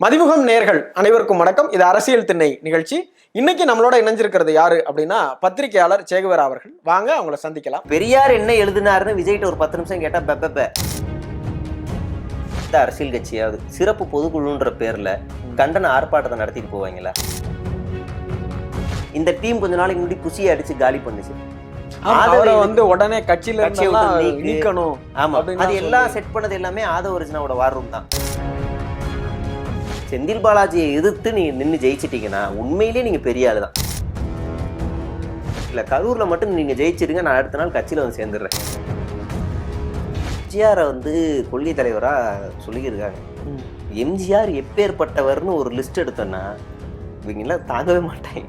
மதிமுகம் நேர்கள் அனைவருக்கும் வணக்கம். இது அரசியல் திண்ணை நிகழ்ச்சி. இன்னைக்கு நம்மளோட இணைஞ்சிருக்கிறது யாரு அப்படின்னா பத்திரிகையாளர் சேகுவேரா அவர்கள். வாங்க அவங்கள சந்திக்கலாம். பெரியார் என்ன எழுதினாருன்னு விஜய்கிட்ட ஒரு 10 நிமிஷம் கேட்டா பெப்ப அரசியல் கட்சியாவது சிறப்பு பொதுக்குழுன்ற பேர்ல கண்டன ஆர்ப்பாட்டத்தை நடத்திட்டு போவாங்களா? இந்த டீம் கொஞ்ச நாளைக்கு முன்னாடி புசியை அடிச்சு காலி பண்ணுச்சு. உடனே கட்சியில நீக்கணும். ஆமா, அது எல்லாம் செட் பண்ணது எல்லாமே ஆதவ ஒரிஜினாவோட வார் ரூம் தான். செந்தில் பாலாஜியை எதிர்த்து நீங்க நின்று ஜெயிச்சிட்டீங்கன்னா உண்மையிலேயே நீங்க பெரிய ஆளு தான். இல்ல கரூர்ல மட்டும் நீங்க ஜெயிச்சிருங்க, நான் அடுத்த நாள் கட்சியில வந்து சேர்ந்துடுறேன். எம்ஜிஆரை கொள்கை தலைவரா சொல்லியிருக்காங்க. எம்ஜிஆர் எப்பேற்பட்டவர்னு ஒரு லிஸ்ட் எடுத்தோன்னா இவங்கெல்லாம் தாங்கவே மாட்டாங்க.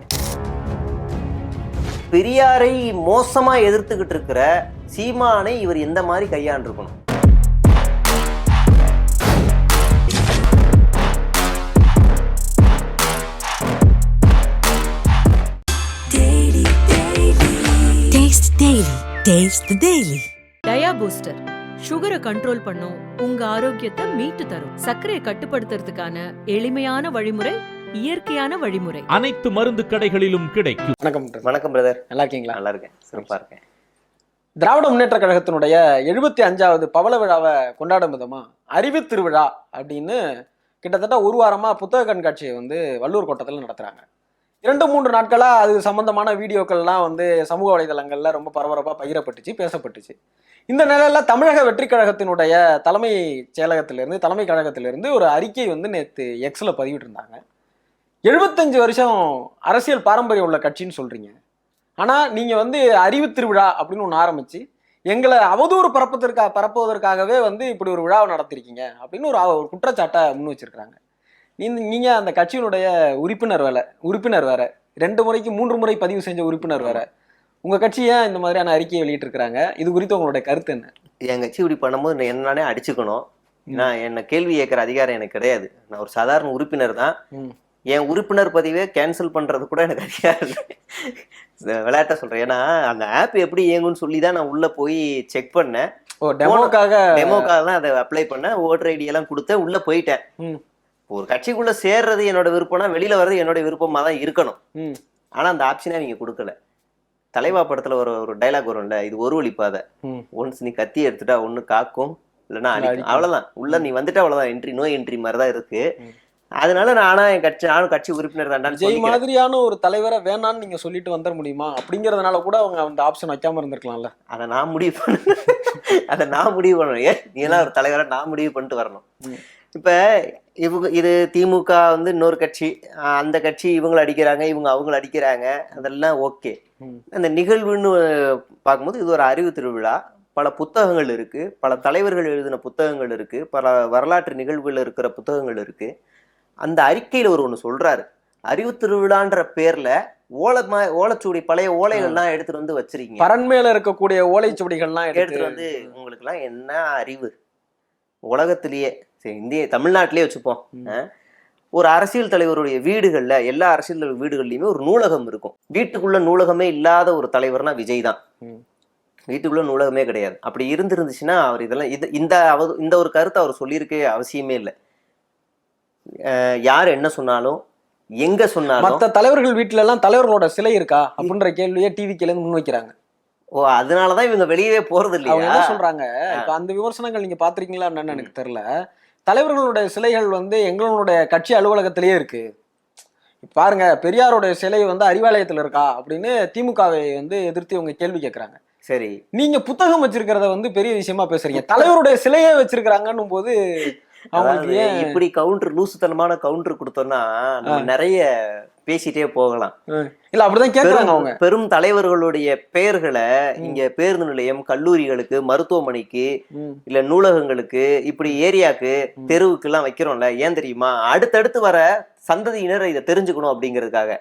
பெரியாரை மோசமா எதிர்த்துக்கிட்டு இருக்கிற சீமானை இவர் எந்த மாதிரி கையாண்டிருக்கணும்? டயா பூஸ்டர் சுகரை கண்ட்ரோல் பண்ணும், உங்க ஆரோக்கியத்தை மீட்டு தரும். சர்க்கரையை கட்டுப்படுத்துறதுக்கான எளிமையான வழிமுறை, இயற்கையான வழிமுறை. அனைத்து மருந்து கடைகளிலும் கிடைக்கும். வணக்கம் பிரதர். நல்லா இருக்கீங்களா? நல்லா இருக்கேன், சிறப்பா இருக்கேன். திராவிட முன்னேற்ற கழகத்தினுடைய 75வது பவள விழாவை கொண்டாடும் விதமா அறிவு திருவிழா அப்படின்னு கிட்டத்தட்ட ஒரு வாரமா புத்தக கண்காட்சியை வள்ளூர் கோட்டத்தில் நடத்துறாங்க. 2-3 நாட்களா அது சம்பந்தமான வீடியோக்கள்லாம் சமூக வலைதளங்கள்ல ரொம்ப பரபரப்பா பகிரப்பட்டுச்சு, பேசப்பட்டுச்சு. இந்த நிலையில தமிழக வெற்றி கழகத்தினுடைய தலைமை கழகத்திலிருந்து ஒரு அறிக்கை நேற்று எக்ஸ்ல பதிவிட்டு இருந்தாங்க. 75 வருஷம் அரசியல் பாரம்பரியம் உள்ள கட்சின்னு சொல்றீங்க, ஆனா நீங்க அறிவு திருவிழா அப்படின்னு ஒன்று ஆரம்பிச்சு எங்களை அவதூறு பரப்புவதற்காகவே இப்படி ஒரு விழாவை நடத்திருக்கீங்க அப்படின்னு ஒரு குற்றச்சாட்டை முன் வச்சிருக்கிறாங்க. நீங்க அந்த கட்சியினுடைய உறுப்பினர் வேற 2 முறைக்கு 3 முறை பதிவு செஞ்ச உறுப்பினர் வேற. உங்க கட்சி ஏன் இந்த மாதிரியான அறிக்கையை வெளியிட்டு இருக்கிறாங்க? இது குறித்து உங்களுடைய கருத்து என்ன? என் கட்சி இப்படி பண்ணும்போது என்னன்னே அடிச்சுக்கணும். நான் என்ன கேள்வி கேட்கிற அதிகாரம் எனக்கு கிடையாது. நான் ஒரு சாதாரண உறுப்பினர் தான். என் உறுப்பினர் பதிவே கேன்சல் பண்றது கூட எனக்கு அதிகாரம் விளையாட்ட சொல்றேன். ஏன்னா அந்த ஆப் எப்படி இயங்கும்னு சொல்லி தான் நான் உள்ள போய் செக் பண்ணேன். டெமோக்காக தான் அதை அப்ளை பண்ணேன். ஓட்டர் ஐடி எல்லாம் கொடுத்தேன், உள்ள போயிட்டேன். ஒரு கட்சிக்குள்ள சேர்றது என்னோட விருப்பம்னா வெளியில வர்றது என்னோட விருப்பமா தான் இருக்கணும். ஆனா அந்த ஆப்ஷனே அவங்க கொடுக்கல. தலைவா படத்துல ஒரு டைலாக் வரும்ல, இது ஒரு வழிப்பாதை. ஒன்ஸ் நீ கத்தி எடுத்துட்டா ஒண்ணு காக்கும், இல்லைன்னா அவ்வளவுதான். உள்ள நீ வந்துட்டா அவ்வளவுதான், என்ட்ரி நோ என்ட்ரி மாதிரிதான் இருக்கு. அதனால நானும் கட்சி உறுப்பினர் தான். விஜய் மாதிரியான ஒரு தலைவரை வேணான்னு நீங்க சொல்லிட்டு வந்துட முடியுமா? அப்படிங்கறதுனால கூட அவங்க அந்த ஆப்ஷன் வைக்காம இருந்திருக்கலாம்ல. அதை நான் முடிவு பண்ணணும். நீ எல்லாம் ஒரு தலைவரை நான் முடிவு பண்ணிட்டு வரணும். இப்ப இது திமுக இன்னொரு கட்சி, அந்த கட்சி இவங்களை அடிக்கிறாங்க, இவங்க அவங்களை அடிக்கிறாங்க, அதெல்லாம் ஓகே. அந்த நிகழ்வுன்னு பார்க்கும்போது இது ஒரு அறிவு திருவிழா. பல புத்தகங்கள் இருக்கு, பல தலைவர்கள் எழுதின புத்தகங்கள் இருக்கு, பல வரலாற்று நிகழ்வுகள் இருக்கிற புத்தகங்கள் இருக்கு. அந்த அறிக்கையில ஒண்ணு சொல்றாரு, அறிவு திருவிழான்ற பேர்ல ஓலைச்சுவடி, பழைய ஓலைகள்லாம் எடுத்துட்டு வச்சிருக்கீங்க. பரண்மையில இருக்கக்கூடிய ஓலைச்சுவடிகள்லாம் எடுத்துட்டு உங்களுக்கு எல்லாம் என்ன அறிவு? உலகத்திலேயே தமிழ்நாட்டிலேயே வச்சுப்போம், ஒரு அரசியல் தலைவருடைய வீடுகள்ல, எல்லா அரசியல் தலைவர் வீடுகள்லயுமே ஒரு நூலகம் இருக்கும். வீட்டுக்குள்ள நூலகமே இல்லாத ஒரு தலைவர்னா விஜய் தான். வீட்டுக்குள்ள நூலகமே கிடையாது. அப்படி இருந்துச்சுன்னா அவர் இதெல்லாம் இந்த ஒரு கருத்தை அவர் சொல்லியிருக்கே அவசியமே இல்லை. யார் என்ன சொன்னாலும், எங்க சொன்னாலும், மற்ற தலைவர்கள் வீட்டுல எல்லாம் தலைவர்களோட சிலை இருக்கா அப்படின்ற கேள்வியை டிவில இருந்து முன் வைக்கிறாங்க. ஓ, அதனாலதான் இவங்க வெளியவே போறது இல்லையா? அவங்க என்ன சொல்றாங்க, இப்ப அந்த விமர்சனங்கள் நீங்க பாத்திருக்கீங்களா என்னன்னு எனக்கு தெரியல. தலைவர்களுடைய சிலைகள் எங்களுடைய கட்சி அலுவலகத்திலேயே இருக்கு. பாருங்க, பெரியாருடைய சிலை அறிவாலயத்துல இருக்கா அப்படின்னு திமுகவை எதிர்த்து இவங்க கேள்வி கேட்கறாங்க. சரி, நீங்க புத்தகம் வச்சிருக்கிறத பெரிய விஷயமா பேசுறீங்க, தலைவருடைய சிலையே வச்சிருக்கிறாங்கன்னும் போது இப்படி கவுண்டர், லூசுத்தனமான கவுண்டர் கொடுத்தோம்னா நிறைய பேசிட்டே போகலாம். இல்ல அப்படிதான் கேக்குறாங்க அவங்க. பெரும் தலைவர்களுடைய பெயர்களை இங்க பேருந்து நிலையம், கல்லூரிகளுக்கு, மருத்துவமனைக்கு, இல்ல நூலகங்களுக்கு, இப்படி ஏரியாக்கு, தெருவுக்கு எல்லாம் வைக்கிறோம்ல. ஏன் தெரியுமா? அடுத்தடுத்து வர சந்ததியினர் இதை தெரிஞ்சுக்கணும் அப்படிங்கிறதுக்காக.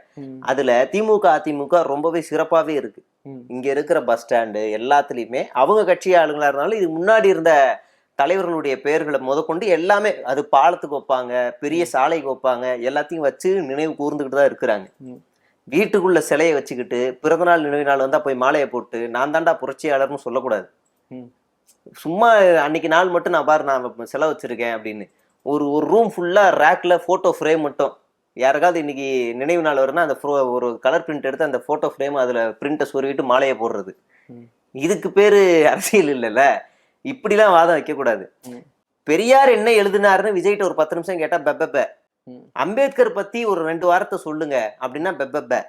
அதுல திமுக, அதிமுக ரொம்பவே சிறப்பாவே இருக்கு. இங்க இருக்கிற பஸ் ஸ்டாண்டு எல்லாத்துலயுமே அவங்க கட்சி ஆளுங்களா இருந்தாலும் இது முன்னாடி இருந்த தலைவர்களுடைய பெயர்களை முதற்கொண்டு எல்லாமே, அது பாலத்துக்கு வைப்பாங்க, பெரிய சாலைக்கு வைப்பாங்க, எல்லாத்தையும் வச்சு நினைவு கூர்ந்துக்கிட்டு தான் இருக்கிறாங்க. வீட்டுக்குள்ள சிலையை வச்சுக்கிட்டு பிறந்தநாள் நினைவு நாள் வந்தா போய் மாலையை போட்டு நான் தாண்டா புரட்சியாளர்னு சொல்லக்கூடாது. சும்மா அன்னைக்கு நாள் மட்டும் நான் பாரு நான் சிலை வச்சிருக்கேன் அப்படின்னு ஒரு ஒரு ரூம் ஃபுல்லா ரேக்ல போட்டோ ஃப்ரேம் மட்டும். யாருக்காவது இன்னைக்கு நினைவு நாள் வரும்னா அந்த ஒரு கலர் பிரிண்ட் எடுத்து அந்த போட்டோ ஃப்ரேம் அதுல பிரிண்ட்டை சொருவிட்டு மாலையை போடுறது. இதுக்கு பேரு அரசியல் இல்லைல்ல. இப்படிலாம் வாதம் வைக்க கூடாது. பெரியார் என்ன எழுதினாருன்னு விஜய்கிட்ட ஒரு 10 நிமிஷம் கேட்டா பெப்ப. அம்பேத்கர் பத்தி ஒரு 2 வாரத்தை சொல்லுங்க அப்படின்னா பெப்ப.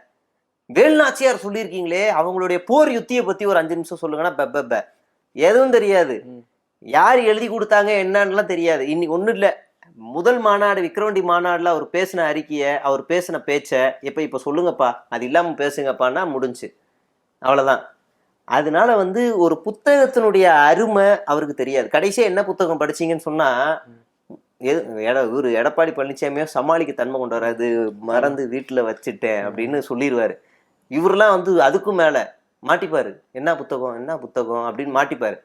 வேலுநாச்சியார் சொல்லியிருக்கீங்களே அவங்களுடைய போர் யுத்தியை பத்தி ஒரு 5 நிமிஷம் சொல்லுங்கன்னா பெப்ப. எதுவும் தெரியாது. யார் எழுதி கொடுத்தாங்க என்னன்னுலாம் தெரியாது. இன்னைக்கு ஒன்றும் இல்லை, முதல் மாநாடு விக்கிரவாண்டி மாநாடுல அவர் பேசின அறிக்கையை, அவர் பேசின பேச்சை இப்ப சொல்லுங்கப்பா, அது இல்லாம பேசுங்கப்பான்னா முடிஞ்சு, அவ்வளவுதான். அதனால ஒரு புத்தகத்தினுடைய அருமை அவருக்கு தெரியாது. கடைசியா என்ன புத்தகம் படிச்சீங்கன்னு சொன்னா, இவரு எடப்பாடி பழனிசாமியோ சமாளிக்க தன்மை கொண்டு வராது, மறந்து வீட்டுல வச்சுட்டேன் அப்படின்னு சொல்லிடுவாரு. இவரெல்லாம் அதுக்கும் மேல மாட்டிப்பாரு, என்ன புத்தகம் அப்படின்னு மாட்டிப்பாரு.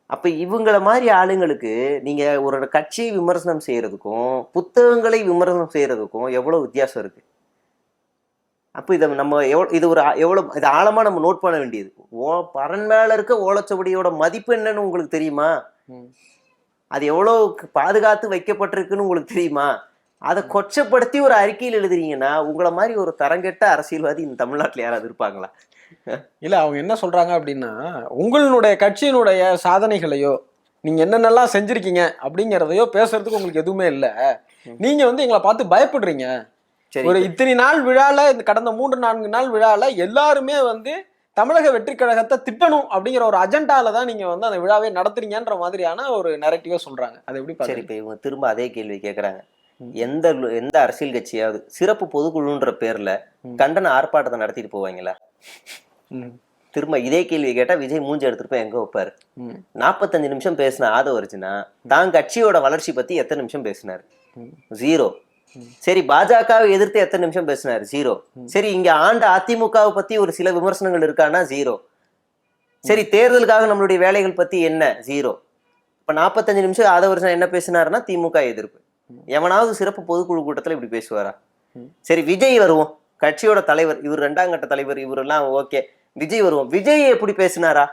அப்ப இவங்கள மாதிரி ஆளுங்களுக்கு நீங்க ஒரு கட்சியை விமர்சனம் செய்யறதுக்கும் புத்தகங்களை விமர்சனம் செய்யறதுக்கும் எவ்வளவு வித்தியாசம் இருக்கு. அப்ப இதை நம்ம இது ஆழமா நம்ம நோட் பண்ண வேண்டியது. பரன் மேல இருக்க ஓலைச்சுவடியோட மதிப்பு என்னன்னு உங்களுக்கு தெரியுமா? அது எவ்வளவு பாதுகாத்து வைக்கப்பட்டிருக்குன்னு உங்களுக்கு தெரியுமா? அதை கொச்சப்படுத்தி ஒரு அறிக்கையில் எழுதுறீங்கன்னா உங்களை மாதிரி ஒரு தரங்கெட்ட அரசியல்வாதி இந்த தமிழ்நாட்டுல யாராவது இருப்பாங்களா? இல்ல, அவங்க என்ன சொல்றாங்க அப்படின்னா, உங்களுடைய கட்சியினுடைய சாதனைகளையோ நீங்க என்னென்னலாம் செஞ்சிருக்கீங்க அப்படிங்கிறதையோ பேசுறதுக்கு உங்களுக்கு எதுவுமே இல்லை. நீங்க எங்களை பார்த்து பயப்படுறீங்க. ஒரு இத்தனை நாள் விழால, இந்த கடந்த 3-4 நாள் விழால எல்லாருமே தமிழக வெற்றி கழகத்தை திட்டணும் அப்படிங்கிற ஒரு அஜெண்டால தான் நீங்க அந்த விழாவை நடத்துறீங்கன்ற மாதிரியான ஒரு நரேட்டிவா சொல்றாங்க. அது எப்படி சரி, இப்ப இவங்க திரும்ப அதே கேள்வி கேட்கறாங்க. எந்த அரசியல் கட்சியாவது சிறப்பு பொதுக்குழுன்ற பேர்ல கண்டன ஆர்ப்பாட்டத்தை நடத்திட்டு போவாங்களா? திரும்ப இதே கேள்வி கேட்டா விஜய் மூஞ்சி எடுத்துட்டு போய் எங்க வைப்பாரு? 45 நிமிஷம் பேசின ஆதவ அர்ஜுனா தான் கட்சியோட வளர்ச்சி பத்தி எத்தனை நிமிஷம் பேசினாரு? 0. சரி, பாஜகவை எதிர்த்து எத்தனை நிமிஷம் பேசினாரு? 0. சரி, இங்க ஆண்ட அதிமுகவை பத்தி ஒரு சில விமர்சனங்கள் இருக்கான்னா 0. சரி, தேர்தலுக்காக நம்மளுடைய வேலைகள் பத்தி என்ன? 0. இப்ப 45 நிமிஷம் ஆதவ அர்ஜுனா என்ன பேசினாருன்னா திமுக எதிர்ப்பு. எவனாவது சிறப்பு பொதுக்குழு கூட்டத்துல இப்படி பேசுவாரா? சரி, விஜய் வருவோம், கட்சியோட தலைவர், இவர் 2ஆம் கட்ட தலைவர், இவரெல்லாம் ஓகே. விஜய் வருவோம், விஜய் எப்படி பேசினாரா?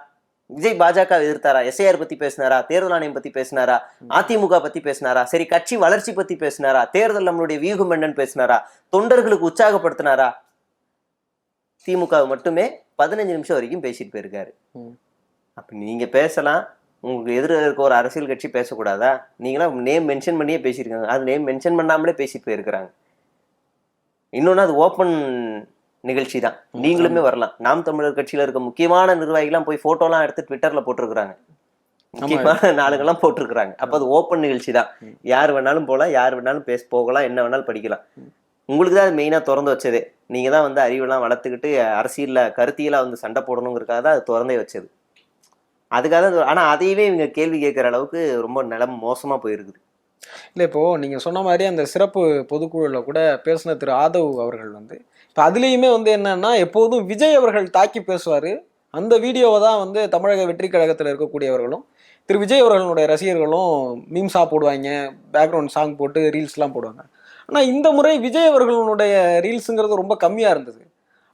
விஜய் பாஜக எதிர்த்தாரா? SIR பத்தி பேசினாரா? தேர்தல் ஆணையம் பத்தி பேசினாரா? அதிமுக பத்தி பேசினாரா? சரி, கட்சி வளர்ச்சி பத்தி பேசினாரா? தேர்தல் நம்மளுடைய வியூகம் என்னன்னு பேசினாரா? தொண்டர்களுக்கு உற்சாகப்படுத்தினாரா? திமுக மட்டுமே 15 நிமிஷம் வரைக்கும் பேசிட்டு போயிருக்காரு. அப்ப நீங்க பேசலாம், உங்களுக்கு எதிர இருக்க ஒரு அரசியல் கட்சி பேசக்கூடாதா? நீங்களாம் நேம் மென்ஷன் பண்ணியே பேசியிருக்காங்க, அது நேம் மென்ஷன் பண்ணாமலே பேசிட்டு போயிருக்கிறாங்க. இன்னொன்னு, அது ஓப்பன் நிகழ்ச்சி தான், நீங்களுமே வரலாம். நாம் தமிழர் கட்சியில இருக்க முக்கியமான நிர்வாகிகள்லாம் போய் போட்டோலாம் எடுத்து ட்விட்டர்ல போட்டிருக்கிறாங்க, முக்கியமான நாளுங்கெல்லாம் போட்டிருக்கிறாங்க. அப்ப அது ஓப்பன் நிகழ்ச்சி தான், யார் வேணாலும் போகலாம், யார் வேணாலும் போகலாம், என்ன வேணாலும் படிக்கலாம். உங்களுக்கு தான் அது மெயினா திறந்து வச்சதே. நீங்க தான் அறிவெல்லாம் வளர்த்துக்கிட்டு அரசியல்ல கருத்தியலா சண்டை போடணுங்கிறதுக்காக தான் அது திறந்தே வச்சது. அதுக்காக தான். ஆனா அதையவே இவங்க கேள்வி கேட்கிற அளவுக்கு ரொம்ப நிலைமை மோசமா போயிருக்குது. இல்லை, இப்போ நீங்க சொன்ன மாதிரி அந்த சிறப்பு பொதுக்குழுல கூட பேசின திரு ஆதவ் அவர்கள் இப்போ அதுலேயுமே என்னன்னா, எப்போதும் விஜய் அவர்கள் தாக்கி பேசுவார். அந்த வீடியோவை தான் தமிழக வெற்றி கழகத்தில் இருக்கக்கூடியவர்களும் திரு விஜய் அவர்களுடைய ரசிகர்களும் மீம்ஸாக போடுவாங்க, பேக்ரவுண்ட் சாங் போட்டு ரீல்ஸ்லாம் போடுவாங்க. ஆனால் இந்த முறை விஜய் அவர்களுடைய ரீல்ஸுங்கிறது ரொம்ப கம்மியாக இருந்தது.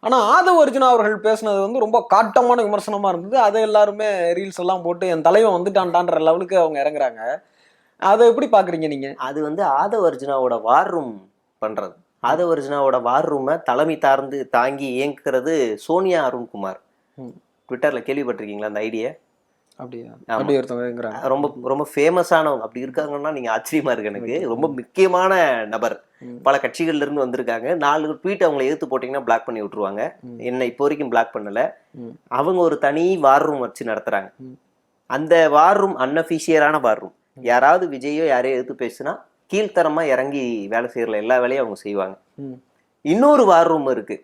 ஆனால் ஆதவ் அர்ஜுனா அவர்கள் பேசுனது ரொம்ப காட்டமான விமர்சனமாக இருந்தது. அதை எல்லாருமே ரீல்ஸ் எல்லாம் போட்டு என் தலைவன் வந்துட்டான்டான்ற லெவலுக்கு அவங்க இறங்குறாங்க. அதை எப்படி பார்க்குறீங்க நீங்கள்? அது ஆதவ் அர்ஜுனாவோட வார் ரூம் பண்ணுறது. ஆதவ் அர்ஜுனாவோட வார் ரூமை தலைமை தாங்கி இயங்குறது சோனியா அருண்குமார். ட்விட்டர்ல கேள்விப்பட்டிருக்கீங்களா அந்த ஐடியா? ரொம்ப ரொம்ப ஃபேமஸானவங்க. அப்படி இருக்காங்கன்னா நீங்க ஆச்சரியமா இருக்கு எனக்கு. ரொம்ப முக்கியமான நபர், பல கட்சிகள்ல இருந்து வந்திருக்காங்க. 4 ட்வீட் அவங்களை எதிர்த்து போட்டீங்கன்னா பிளாக் பண்ணி விட்டுருவாங்க. என்ன இப்போ வரைக்கும் பிளாக் பண்ணல. அவங்க ஒரு தனி வார் ரூம் வச்சு நடத்துறாங்க. அந்த வார் ரூம் அன்அஃபிஷியலான வார் ரூம். யாராவது விஜயோ யாரையோ எதிர்த்து பேசுனா கீழ்த்தரமா இறங்கி வேலை செய்யற எல்லா வேலையும் அவங்க செய்வாங்க. இன்னொரு வார் ரூம் இருக்கு,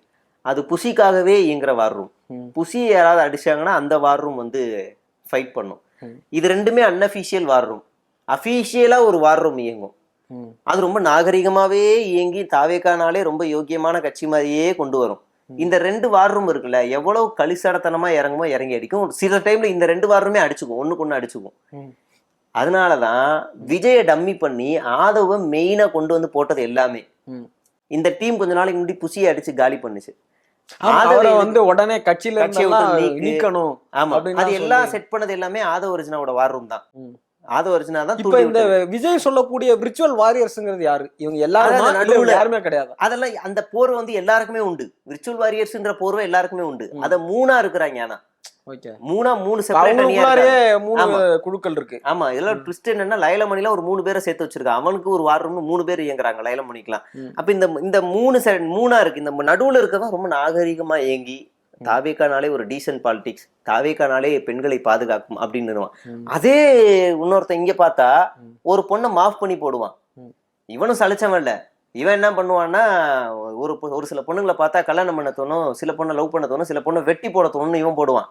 அது புசிக்காகவே இயங்குற வார் ரூம். புசியை யாராவது அடிச்சாங்கன்னா அந்த வார் ரூம் ஃபைட் பண்ணும். இது ரெண்டுமே அன்அஃபிஷியல் வார் ரூம். அஃபிஷியலா ஒரு வார் ரூம் இயங்கும். அது ரொம்ப நாகரிகமாவே இயங்கி தாவேக்கானாலே ரொம்ப யோக்கியமான கட்சி மாதிரியே கொண்டு வரும். இந்த 2 வார் ரூம் இருக்குல்ல, எவ்வளவு களிசடத்தனமா இறங்குமோ இறங்கி அடிக்கும். சில டைம்ல இந்த 2 வார் ரூமே அடிச்சுக்கும், ஒண்ணுக்கு ஒண்ணு அடிச்சுக்கும். அதனாலதான் விஜய டம்மி பண்ணி ஆதவ மெயினா கொண்டு போட்டது எல்லாமே. இந்த டீம் கொஞ்ச நாளைக்கு முன்னாடி புசியை அடிச்சு காலி பண்ணுச்சு. உடனே கட்சியில நீக்கணும். ஆமா, அது எல்லாம் செட் பண்ணது எல்லாமே ஆதவ அர்ஜுனாவோட வார் ரூம் தான். ஆதவ அர்ஜுனா தான் இப்ப தூண்டி இந்த விட்டது. விஜய் சொல்லக்கூடிய விர்ச்சுவல் வாரியர்ஸ்ங்கிறது யாரு? இவங்க எல்லாரும் அதாவது நடுவுல யாருமே கிடையாது. அதெல்லாம் அந்த போர்வை வந்து எல்லாருக்குமே உண்டு. விர்ச்சுவல் வாரியர்ஸ்ன்ற போர்வை எல்லாருக்குமே உண்டு. அத 3ஆ இருக்கிறாங்க. ஆனா ஓகே, 3 செப்பரேட் அணியா அவங்களுக்குள்ளாரே இருக்காங்க. 3 ஆமா. குழுக்கள் இருக்கு. ஆமா, இதெல்லாம் ட்விஸ்ட் என்னன்னா லைலமணில ஒரு 3 பேரை சேர்த்து வச்சிருக்கான். அவனுக்கு ஒரு வார் ரூம்னு 3 பேர் இயங்குறாங்க லைலமணிக்கலாம். அப்ப இந்த 3 இருக்கு. இந்த நடுவுல இருக்கவன் ரொம்ப நாகரிகமா இயங்கி தாவேக்கானாலே ஒரு டீசன்ட் பாலிடிக்ஸ், தாவேக்கானாலே பெண்களை பாதுகாக்கும் அப்படின்னு. அதே இன்னொருத்தன் இங்க பார்த்தா ஒரு பொண்ணை மாஃப் பண்ணி போடுவான். இவனும் சலிச்சவன் இல்ல. இவன் என்ன பண்ணுவான்னா ஒரு சில பொண்ணுங்களை பார்த்தா கல்யாணம் பண்ண தோணும், சில பொண்ணை லவ் பண்ண தோணும், சில பொண்ணை வெட்டி போட தோணும்னு இவன் போடுவான்.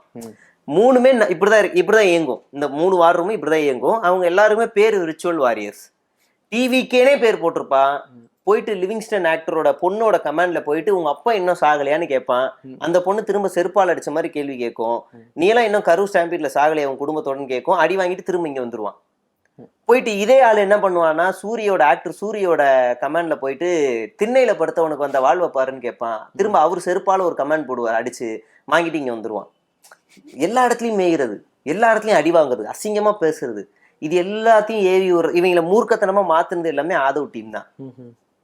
3மே இப்படிதான் இயங்கும். இந்த 3 வார் ரூமும் இப்படிதான் இயங்கும். அவங்க எல்லாருமே பேர் ரிச்சுவல் வாரியர்ஸ். டிவிக்கேனே பேர் போட்டிருப்பான். போயிட்டு லிவிங்ஸ்டன் ஆக்டரோட பொண்ணோட கமாண்ட்ல போயிட்டு உங்க அப்பா இன்னும் சாகலையான்னு கேட்பான். அந்த பொண்ணு திரும்ப செருப்பால் அடிச்ச மாதிரி கேள்வி கேட்கும். நீ எல்லாம் இன்னும் கரூர் ஸ்டாம்பீட்ல சாகலையா உன் குடும்பத்தோடன்னு கேட்கும். அடி வாங்கிட்டு திரும்ப இங்க வந்துருவான். போயிட்டு இதே ஆள் என்ன பண்ணுவான்னா ஆக்டர் சூரியோட கமாண்ட்ல போயிட்டு திண்ணையில படுத்தவனுக்கு வந்த வாழ்வை பாருன்னு கேட்பான். திரும்ப அவர் செருப்பால ஒரு கமாண்ட் போடுவார், அடிச்சு வாங்கிட்டு இங்க வந்துருவான். எல்லா இடத்துலயும் மேய்கிறது, எல்லா இடத்துலயும் அடி வாங்குறது, அசிங்கமா பேசுறது, இது எல்லாத்தையும் ஏவி இவங்களை மூர்க்கத்தனமா மாத்துனது எல்லாமே ஆதவ் டீம் தான்.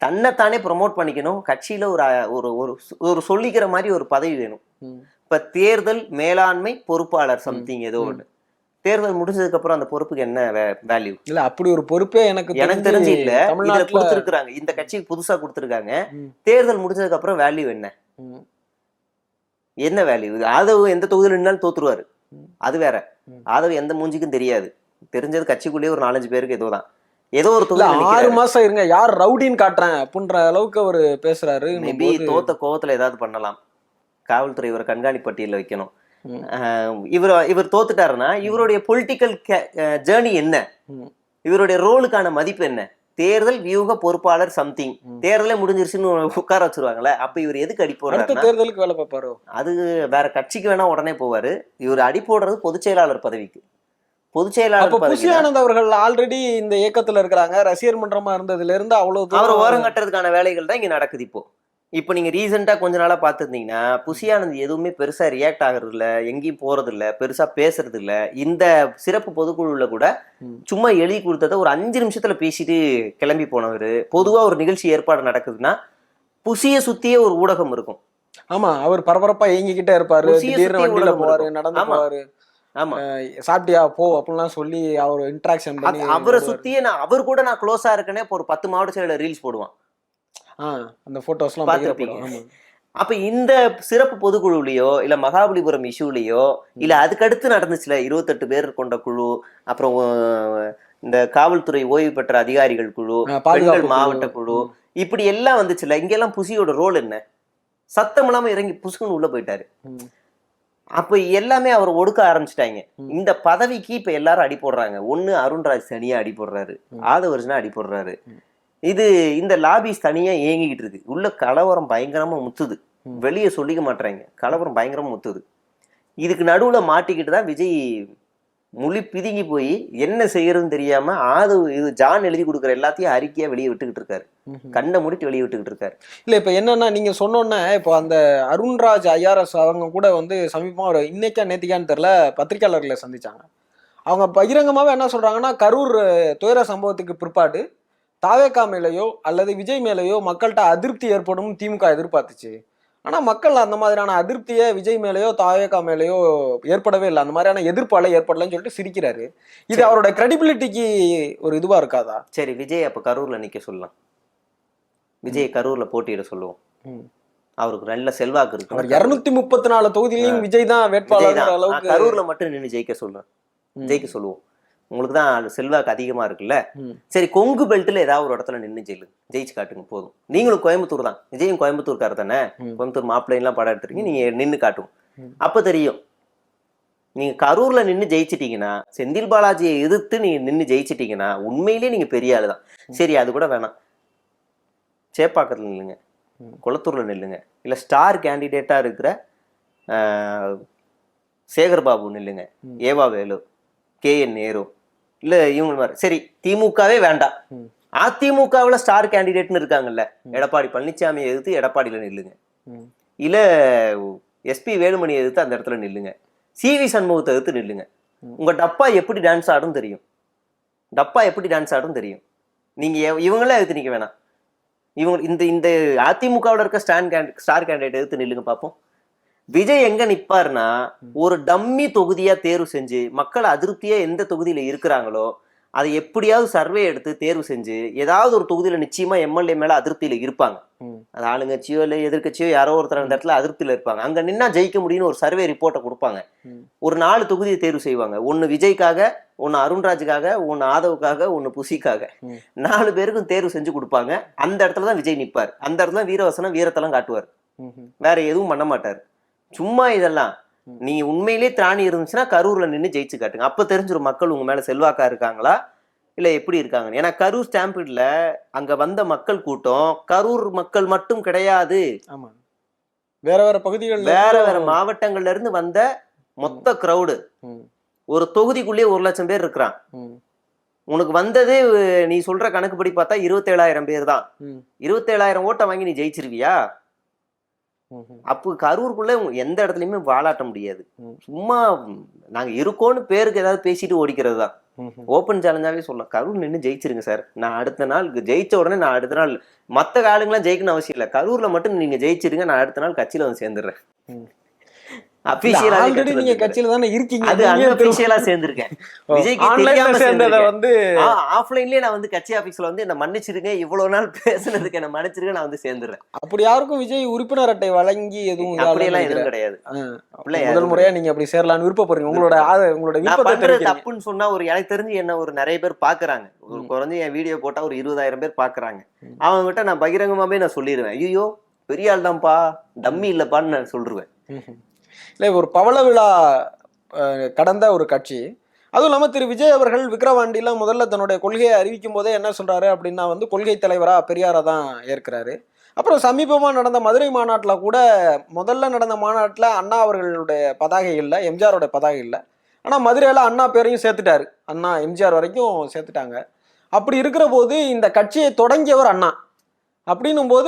தன்னைத்தானே ப்ரொமோட் பண்ணிக்கணும். கட்சியில ஒரு சொல்லிக்கிற மாதிரி ஒரு பதவி வேணும். இப்ப தேர்தல் மேலாண்மை பொறுப்பாளர் சம்திங் ஏதோ ஒண்ணு. தேர்தல் முடிஞ்சதுக்கு அப்புறம் அந்த பொறுப்புக்கு என்ன வேல்யூ? இல்ல அப்படி ஒரு பொறுப்பே எனக்கு தெரிஞ்சு இல்ல. இதுல கொடுத்திருக்காங்க, இந்த கட்சிக்கு புதுசா கொடுத்திருக்காங்க. தேர்தல் முடிஞ்சதுக்கு அப்புறம் வேல்யூ என்ன வேல்யூ? ஆதவ் எந்த தொகுதியில் நின்னாலும் தோத்துருவாரு, அது வேற. ஆதவ் எந்த மூஞ்சிக்கும் தெரியாது. தெரிஞ்சது கட்சிக்குள்ளேயே ஒரு 4-5 பேருக்கு ஏதோ ஒரு தொகுதி 6 மாசம் இருங்க யார் ரவுடின்னு காட்டுறாங்க அப்படின்ற அளவுக்கு அவரு பேசுறாரு. மேபி தோத்த கோவத்துல ஏதாவது பண்ணலாம். காவல்துறை இவரை கண்காணிப்பு பட்டியல வைக்கணும். இவர் தோத்துட்டாருன்னா இவருடைய பொலிட்டிக்கல் ஜேர்னி என்ன, இவருடைய ரோலுக்கான மதிப்பு என்ன? தேர்தல் வியூக பொறுப்பாளர் சம்திங். தேர்தலே முடிஞ்சிருச்சுன்னு உட்கார வச்சிருவாங்கல்ல. அப்ப இவர் எதுக்கு அடி போடுறாரு? தேர்தலுக்கு வேலை பார்ப்பாரோ? அது வேற கட்சிக்கு வேணா உடனே போவாரு. இவர் அடி போடுறது பொதுச் செயலாளர் பதவிக்கு. பொதுச் செயலாளர் புசி ஆனந்த் அவர்கள் ஆல்ரெடி இந்த இயக்கத்துல இருக்கிறாங்க. ரசிகர் மன்றமா இருந்ததுல இருந்து அவ்வளவு அவர் ஓரம் கட்டுறதுக்கான வேலைகள் தான் இங்க நடக்குது. இப்போ நீங்க ரீசெண்டா கொஞ்ச நாளா பாத்துருந்தீங்கன்னா புசி ஆனந்த் எதுவுமே பெருசா ரியாக்ட் ஆகுறது இல்ல, எங்கேயும் போறது இல்ல, பெருசா பேசுறது இல்ல. இந்த சிறப்பு பொதுக்குழுல கூட சும்மா எழுதி கொடுத்தத ஒரு 5 நிமிஷத்துல பேசிட்டு கிளம்பி போனவர். பொதுவா ஒரு நிகழ்ச்சி ஏற்பாடு நடக்குதுன்னா புசிய சுத்தியே ஒரு ஊடகம் இருக்கும். ஆமா, அவர் பரபரப்பா இயங்கிக்கிட்டே இருப்பாரு. வண்டியில போவாரு, நடந்து போவாரு. ஆமா, சாப்பிட்டியா போ அப்படிலாம் சொல்லி அவர் இன்டராக்ஷன் பண்ணி அவரை சுத்தியே அவர் கூட நான் க்ளோஸா இருக்கேனே ஒரு 10 மாவட்ட செயலர் ரீல்ஸ் போடுவான். அந்த போட்டோஸ்லாம் பார்த்திருப்பீங்க. அப்ப இந்த சிறப்பு பொதுக்குழுலயோ இல்ல மகாபலிபுரம் இஷ்யூலயோ இல்ல அதுக்கடுத்து நடந்துச்சுல 28 பேர் கொண்ட குழு, அப்புறம் இந்த காவல்துறை ஓய்வு பெற்ற அதிகாரிகள் குழு, பெண்கள் மாவட்ட குழு, இப்படி எல்லாம் வந்துச்சுல. இங்க எல்லாம் புசியோட ரோல் என்ன? சத்தம் இல்லாம இறங்கி புசுக்குன்னு உள்ள போயிட்டாரு. அப்ப எல்லாமே அவர் ஒடுக்க ஆரம்பிச்சுட்டாங்க. இந்த பதவிக்கு இப்ப எல்லாரும் அடி போடுறாங்க. ஒண்ணு அருண்ராஜ் தனியா அடி போடுறாரு, ஆதவ அர்ஜுனா அடி போடுறாரு. இந்த லாபிஸ் தனியா இயங்கிக்கிட்டு இருக்கு. உள்ள கலவரம் பயங்கரமா முத்துது. வெளியே சொல்லிக்க மாட்டாங்க, கலவரம் பயங்கரமா முத்துது. இதுக்கு நடுவுல மாட்டிக்கிட்டு தான் விஜய் மொழி பிதுங்கி போய் என்ன செய்யறதுன்னு தெரியாம இது ஜான் எழுதி கொடுக்குற எல்லாத்தையும் அறிக்கையா வெளியே விட்டுக்கிட்டு இருக்காரு. கண்ணை மூடிட்டு வெளியே விட்டுக்கிட்டு இருக்காரு. இல்ல இப்ப என்னன்னா நீங்க சொன்னோன்னே இப்போ அந்த அருண்ராஜ் ஐஆர்எஸ் அவங்க கூட சமீபமா ஒரு இன்னைக்கா நேத்திக்கான்னு தெரியல பத்திரிகையாளர்களை சந்திச்சாங்க. அவங்க பகிரங்கமாவே என்ன சொல்றாங்கன்னா, கரூர் துயர சம்பவத்துக்கு பிற்பாடு தாவேகா மேலேயோ அல்லது விஜய் மேலேயோ மக்கள்கிட்ட அதிருப்தி ஏற்படும் திமுக எதிர்பார்த்துச்சு. ஆனா மக்கள் அந்த மாதிரியான அதிருப்தியை விஜய் மேலேயோ தாவேகா மேலேயோ ஏற்படவே இல்லை. அந்த மாதிரியான எதிர்ப்பால ஏற்படலன்னு சொல்லிட்டு சிரிக்கிறாரு. இது அவரோட கிரெடிபிலிட்டிக்கு ஒரு இதுவா இருக்காதா? சரி, விஜய் அப்ப கரூர்ல நிக்க சொல்லலாம். விஜய் கரூர்ல போட்டியிட சொல்லுவோம். அவருக்கு நல்ல செல்வாக்கு இருக்கு. 234 தொகுதியிலையும் விஜய் தான் வேட்பாளர் அளவுக்கு. கரூர்ல மட்டும் நின்று ஜெயிக்க சொல்லுவோம். உங்களுக்கு தான் செல்வாக்கு அதிகமா இருக்குல்ல. சரி, கொங்கு பெல்ட்ல ஏதாவது ஒரு இடத்துல நின்று ஜெயிச்சு காட்டுங்க போதும். நீங்களும் கோயம்புத்தூர் தான், விஜயும் கோயம்புத்தூர்கார தானே. கோயம்புத்தூர் மாப்பிள்ளைலாம் படம் எடுத்துருக்கீங்க, நீங்க நின்று காட்டுங்க. அப்ப தெரியும். நீங்க கரூர்ல நின்று ஜெயிச்சிட்டீங்கன்னா, செந்தில் பாலாஜியை எதிர்த்து நீங்க நின்று ஜெயிச்சிட்டீங்கன்னா உண்மையிலேயே நீங்க பெரிய ஆளுதான். சரி, அது கூட வேணாம். சேப்பாக்கத்துல நில்லுங்க, குளத்தூர்ல நில்லுங்க, இல்ல ஸ்டார் கேண்டிடேட்டா இருக்கிற சேகர்பாபு நில்லுங்க, ஏவா வேலு, KN நேரு, இல்ல இவங்க மாதிரி. சரி, திமுகவே வேண்டாம். அதிமுகவுல ஸ்டார் கேண்டிடேட்னு இருக்காங்கல்ல, எடப்பாடி பழனிசாமியை எதிர்த்து எடப்பாடியில நில்லுங்க, இல்ல SP வேலுமணியை எதிர்த்து அந்த இடத்துல நில்லுங்க, CV சண்முகத்தை எதிர்த்து நில்லுங்க. உங்க டப்பா எப்படி டான்ஸ் ஆடும் தெரியும். டப்பா எப்படி டான்ஸ் ஆடும் தெரியும். நீங்க இவங்களே எதிர்த்து நிக்க வேணாம். இவங்க இந்த இந்த அதிமுகவில் இருக்க ஸ்டார் கேண்டிடேட் எதிர்த்து நில்லுங்க பார்ப்போம். விஜய் எங்க நிப்பாருன்னா, ஒரு டம்மி தொகுதியா தேர்வு செஞ்சு மக்கள் அதிருப்தியா எந்த தொகுதியில இருக்கிறாங்களோ அதை எப்படியாவது சர்வே எடுத்து தேர்வு செஞ்சு ஏதாவது ஒரு தொகுதியில நிச்சயமா எம்எல்ஏ மேல அதிருப்தியில இருப்பாங்க. அது ஆளுங்கட்சியோ இல்ல எதிர்கட்சியோ யாரோ ஒருத்தர் அந்த இடத்துல அதிருப்தியில இருப்பாங்க. அங்க நின்னா ஜெயிக்க முடியும்னு ஒரு சர்வே ரிப்போர்ட்டை கொடுப்பாங்க. ஒரு 4 தொகுதியை தேர்வு செய்வாங்க. ஒன்னு விஜய்க்காக, ஒன்னு அருண்ராஜுக்காக, ஒன்னு ஆதவுக்காக, ஒன்னு புசிக்காக. 4 பேருக்கும் தேர்வு செஞ்சு கொடுப்பாங்க. அந்த இடத்துலதான் விஜய் நிப்பார். அந்த இடத்துல வீரவசனம் வீரத்தெல்லாம் காட்டுவார். வேற எதுவும் பண்ண மாட்டார். சும்மா இதெல்லாம் நீங்க உண்மையிலே திராணி இருந்துச்சுன்னா கரூர்ல நின்று ஜெயிச்சு காட்டுங்க. அப்ப தெரிஞ்சிடும் மக்கள் உங்க மேல செல்வாக்கா இருக்காங்களா இல்ல எப்படி இருக்காங்க. ஏன்னா கரூர் ஸ்டாம்பீட்ல அங்க வந்த மக்கள் கூட்டம் கரூர் மக்கள் மட்டும் கிடையாது. ஆமா, வேற வேற பகுதிகள், வேற வேற மாவட்டங்கள்ல இருந்து வந்த மொத்த கிரௌடு. ஒரு தொகுதிக்குள்ளேயே 1 லட்சம் பேர் இருக்கிறான். உனக்கு வந்தது நீ சொல்ற கணக்குப்படி பார்த்தா 27,000 பேர் தான். 27,000 ஓட்டை வாங்கி நீ ஜெயிச்சிருவியா? அப்போ கரூருக்குள்ள எந்த இடத்துலயுமே வாலாட்ட முடியாது. சும்மா நாங்க இருக்கோன்னு பேருக்கு ஏதாவது பேசிட்டு ஓடிக்கிறது தான். ஓப்பன் சேலஞ்சாவே சொல்லலாம், கரூர் நின்று ஜெயிச்சிருங்க சார். நான் அடுத்த நாள் ஜெயிச்ச உடனே நான் அடுத்த நாள் மற்ற ஆளுங்கெல்லாம் ஜெயிக்கணும் அவசியம் இல்லை, கரூர்ல மட்டும் நீங்க ஜெயிச்சிருங்க, நான் அடுத்த நாள் கட்சியில வந்து சேர்ந்துடுறேன். நீங்க கட்சியில தானே இருக்கீங்க. அது அன்அபிஷியலா சேர்ந்திருக்கேன். விஜய்க்கு தெரியாம சேர்ந்தத வந்து ஆஃப்லைன்லயே நான் வந்து கட்சி ஆபீஸ்ல வந்து என்ன மன்னிச்சிருங்க, இவ்வளவு நாள் பேசுனதுக்கு என்ன மன்னிச்சிருங்க, நான் வந்து சேர்ந்துடுறேன். அப்படி யாருக்கும் விஜய் உறுப்பினர் அட்டை வழங்கி எதுவும் அப்படியெல்லாம் எதுவும் கிடையாது. முதல் முறையா நீங்க அப்படி சேரலாம்னு விருப்பப்படுறீங்க. உங்களோட பண்றது தப்புன்னு சொன்னா ஒரு எனக்கு தெரிஞ்சு என்ன ஒரு நிறைய பேர் பாக்குறாங்க. ஒரு குறைஞ்சு என் வீடியோ போட்டா ஒரு 20,000 பேர் பாக்குறாங்க. அவங்க கிட்ட நான் பகிரங்கமாவே நான் சொல்லிடுவேன், ஐயோ பெரிய ஆள் தான்ப்பா, டம்மி இல்லப்பான்னு நான் சொல்லிடுவேன். இல்லை, ஒரு பவள விழா கடந்த ஒரு கட்சி, அதுவும் இல்லாமல் திரு விஜய் அவர்கள் விக்கிரவாண்டிலாம் முதல்ல தன்னுடைய கொள்கையை அறிவிக்கும் போதே என்ன சொல்றாரு அப்படின்னா வந்து கொள்கை தலைவராக பெரியாரை தான் ஏற்கிறாரு. அப்புறம் சமீபமாக நடந்த மதுரை மாநாட்டில் கூட முதல்ல நடந்த மாநாட்டில் அண்ணா அவர்களுடைய பதாகை இல்லை, எம்ஜிஆரோட பதாகை இல்லை. ஆனால் மதுரையில் அண்ணா பேரையும் சேர்த்துட்டாரு, அண்ணா எம்ஜிஆர் வரைக்கும் சேர்த்துட்டாங்க. அப்படி இருக்கிற போது இந்த கட்சியை தொடங்கியவர் அண்ணா அப்படின்னும் போது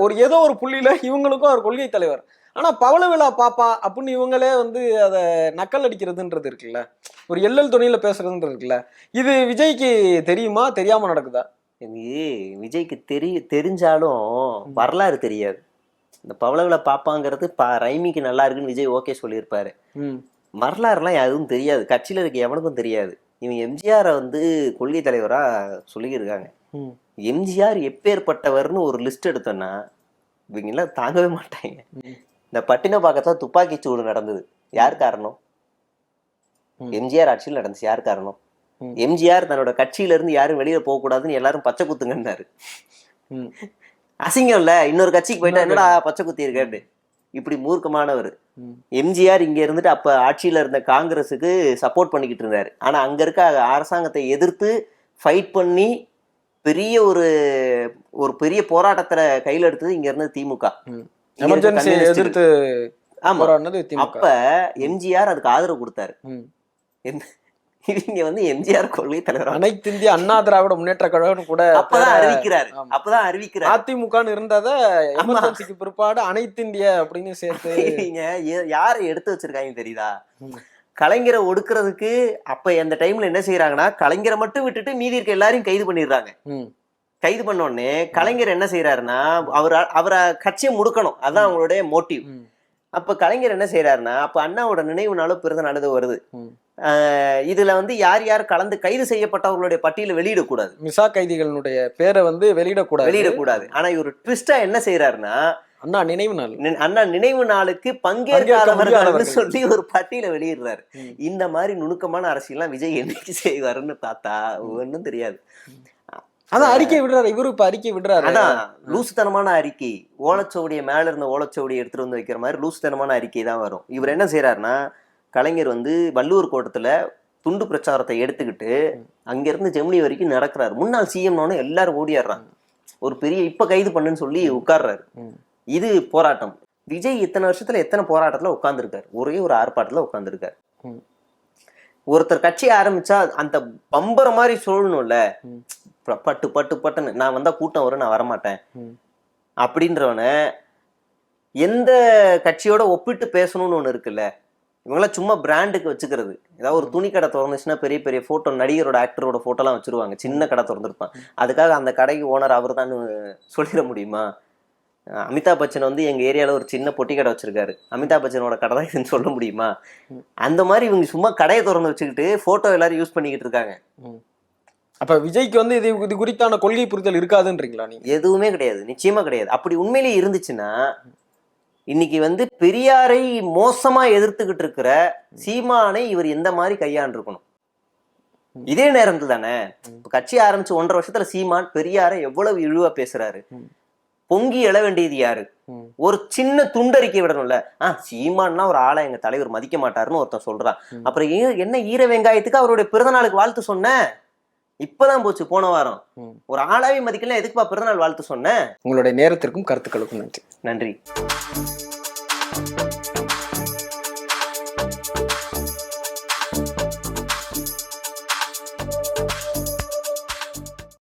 ஒரு ஏதோ ஒரு புள்ளியில் இவங்களுக்கும் அவர் கொள்கை தலைவர். ஆனால் பவள விழா பாப்பா அப்படின்னு இவங்களே வந்து அதை நக்கல் அடிக்கிறதுன்றது இருக்குல்ல, ஒரு எல்லல் துணியில் பேசுறதுன்றது இருக்குல்ல, இது விஜய்க்கு தெரியுமா, தெரியாம நடக்குதா? விஜய்க்கு தெரிஞ்சாலும் வரலாறு தெரியாது. இந்த பவள விழா பாப்பாங்கிறது ரைமிக்கு நல்லா இருக்குன்னு விஜய் ஓகே சொல்லியிருப்பாரு. வரலாறுலாம் எதுவும் தெரியாது, கட்சியில இருக்க எவனுக்கும் தெரியாது. இவங்க எம்ஜிஆரை வந்து கொள்கை தலைவரா சொல்லியிருக்காங்க. எம்ஜிஆர் எப்பேற்பட்டவர்னு ஒரு லிஸ்ட் எடுத்தோன்னா இவங்கெல்லாம் தாங்கவே மாட்டாங்க. இந்த பட்டினப்பாக்கத்துல துப்பாக்கி சூடு நடந்தது, யார் காரணம்? எம்ஜிஆர் ஆட்சியில் நடந்துச்சு, யார் காரணம்? எம்ஜிஆர் தன்னோட கட்சியில இருந்து யாரும் வெளியில போக கூடாதுன்னு எல்லாரும் பச்சை குத்துங்கன்னாரு. அசிங்கம் இல்ல, இன்னொரு கட்சிக்கு போயிட்டா என்னடா பச்சை குத்தி இருக்காரு, இப்படி மூர்க்கமானவர். எம்ஜிஆர் இங்க இருந்துட்டு அப்ப ஆட்சியில இருந்த காங்கிரஸுக்கு சப்போர்ட் பண்ணிக்கிட்டு இருந்தாரு. ஆனா அங்க இருக்க அரசாங்கத்தை எதிர்த்து ஃபைட் பண்ணி பெரிய ஒரு பெரிய போராட்டத்துல கையில எடுத்தது இங்க இருந்தது திமுக. எதிர்த்து அப்ப எம்ஜிஆர் அதுக்கு ஆதரவு கொடுத்தாரு. இவங்க வந்து எம்ஜிஆர் கொள்கை தலைவர், அனைத்து இந்திய அண்ணா திராவிட முன்னேற்ற கழகம் கூட அப்பதான் அறிவிக்கிறாரு. அதிமுக இருந்தத எமர்ஜென்சிக்கு பிற்பாடு அனைத்து இந்திய அப்படின்னு சேர்த்து யாரை எடுத்து வச்சிருக்காங்க தெரியுதா? கலைஞரை ஒடுக்குறதுக்கு அப்ப அந்த டைம்ல என்ன செய்யறாங்கன்னா, கலைஞரை மட்டும் விட்டுட்டு மீதி இருக்க எல்லாரையும் கைது பண்ணிடுறாங்க. கைது பண்ண உடனே கலைஞர் என்ன செய்யறாருன்னா, அவரை கட்சியை முடுக்கணும், அதான் அவங்களுடைய மோட்டிவ். அப்ப கலைஞர் என்ன செய்யறாருன்னா, அப்ப அண்ணாவோட நினைவு நாளும் பிறந்த நாளது வருது. இதுல வந்து யார் யார் கலந்து கைது செய்யப்பட்டவர்களுடைய பட்டியலை வெளியிடக்கூடாது, மிசா கைதிகளுடைய பேரை வந்து வெளியிடக்கூடாது. ஆனா இவர் ட்விஸ்டா என்ன செய்யறாருன்னா, அண்ணா நினைவு நாளுக்கு பங்கேற்காதவர்கள் சொல்லி ஒரு பட்டியலை வெளியிடுறாரு. இந்த மாதிரி நுணுக்கமான அரசியல்லாம் விஜய் என்னைக்கு செய்வாருன்னு பார்த்தா ஒன்னும் தெரியாது. அதான் அறிக்கை விடுறாரு இவரு, இப்ப அறிக்கை விடுறாரு. அதான் லூசுத்தனமான அறிக்கை, ஓலச்சோடிய மேல இருந்த ஓலச்சோடியை எடுத்துட்டு வந்து வைக்கிற மாதிரி லூசுத்தனமான அறிக்கை தான் வரும். இவர் என்ன செய்யறாருன்னா, கலைஞர் வந்து வள்ளுவர் கோட்டத்துல துண்டு பிரச்சாரத்தை எடுத்துக்கிட்டு அங்கிருந்து ஜெமினி வரைக்கும் நடக்கிறாரு. முன்னாள் சிஎம்னு எல்லாரும் ஓடியாடுறாங்க. ஒரு பெரிய இப்ப கைது பண்ணுன்னு சொல்லி உட்கார்றாரு. இது போராட்டம். விஜய் இத்தனை வருஷத்துல எத்தனை போராட்டத்துல உட்கார்ந்துருக்காரு? ஒரே ஒரு ஆர்ப்பாட்டத்துல உட்கார்ந்துருக்காரு. ஒருத்தர் கட்சி ஆரம்பிச்சா அந்த பம்பர மாதிரி சொல்லணும்ல, பட்டு பட்டு பட்டுன்னு நான் வந்தா கூட்டம் வரும், நான் வரமாட்டேன் அப்படின்றவன எந்த கட்சியோட ஒப்பிட்டு பேசணும்னு ஒண்ணு இருக்குல்ல, இவங்களாம் சும்மா பிராண்டுக்கு வச்சுக்கிறது. ஏதாவது ஒரு துணி கடை திறந்துச்சுன்னா பெரிய பெரிய போட்டோ, நடிகரோட ஆக்டரோட போட்டோலாம் வச்சிருவாங்க. சின்ன கடை திறந்துருப்பான், அதுக்காக அந்த கடைக்கு ஓனர் அவர் தான் சொல்லிட முடியுமா? அமிதாப் பச்சன் வந்து எங்க ஏரியால ஒரு சின்ன பொட்டி கடை வச்சிருக்காரு, அமிதாப் பச்சனோட கடை தான் இதுன்னு சொல்ல முடியுமா? அந்த மாதிரி இவங்க சும்மா கடையை திறந்து வச்சுக்கிட்டு போட்டோ எல்லாரும் யூஸ் பண்ணிக்கிட்டு இருக்காங்க. அப்ப விஜய்க்கு வந்து இது குறித்தான கொள்கை புரிதல் இருக்காதுன்றீங்களா நீங்க? எதுவுமே கிடையாது, நிச்சயமா கிடையாது. அப்படி உண்மையிலேயே இருந்துச்சுன்னா இன்னைக்கு வந்து பெரியாரை மோசமா எதிர்த்துக்கிட்டு இருக்கிற சீமானை இவர் எந்த மாதிரி கையாண்டிருக்கணும். இதே நேரத்தில் தானே கட்சி ஆரம்பிச்சு 1.5 வருஷத்துல சீமான் பெரியாரை எவ்வளவு இழிவா பேசுறாரு. பொங்கி எழ வேண்டியது யாரு? ஒரு சின்ன துண்டறிக்கை விடணும்ல. சீமான்னா ஒரு ஆளை எங்க தலைவர் மதிக்க மாட்டாருன்னு ஒருத்தன் சொல்றான். அப்புறம் என்ன ஈர வெங்காயத்துக்கு அவருடைய பிறந்தநாளுக்கு வாழ்த்து சொன்ன? இப்பதான் போச்சு, போன வாரம். ஒரு ஆளாவே மதிக்கல, எதுக்குப்பா பிறந்தநாள் வாழ்த்து சொன்ன? உங்களுடைய நேரத்திற்கும் கருத்துக்களுக்கும் நன்றி. நன்றி.